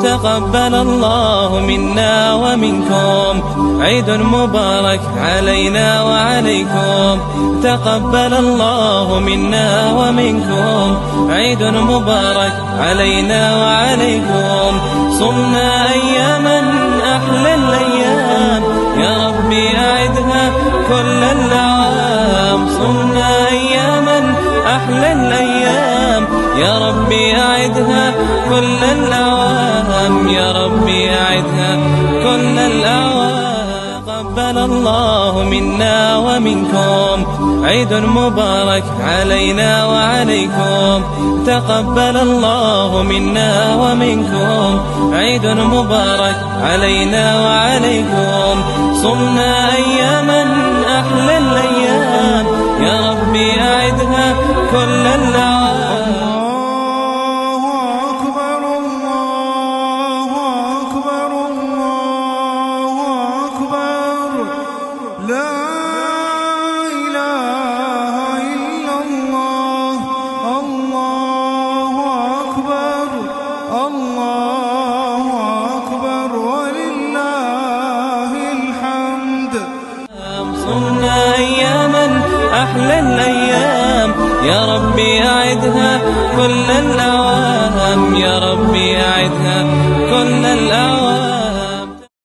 تقبل الله منا ومنكم، عيد مبارك علينا وعليكم. تقبل الله منا ومنكم، عيد مبارك علينا وعليكم. صمنا أياما أحلى الأيام، يا ربي أعدها كل الأعوام. صمنا أياما أحلى الأيام، يا ربي أعدها كل الأعوام، يا ربي أعدها كل الأعوام. تقبل الله منا ومنكم، عيد مبارك علينا وعليكم. تقبل الله منا ومنكم، عيد مبارك علينا وعليكم. صمنا أياما أحلى الأيام، يا ربي أعدها كل الأعوام. صمنا أياما أحلى الأيام، يا ربي أعدها كل الأعوام، يا ربي أعدها كل الأعوام.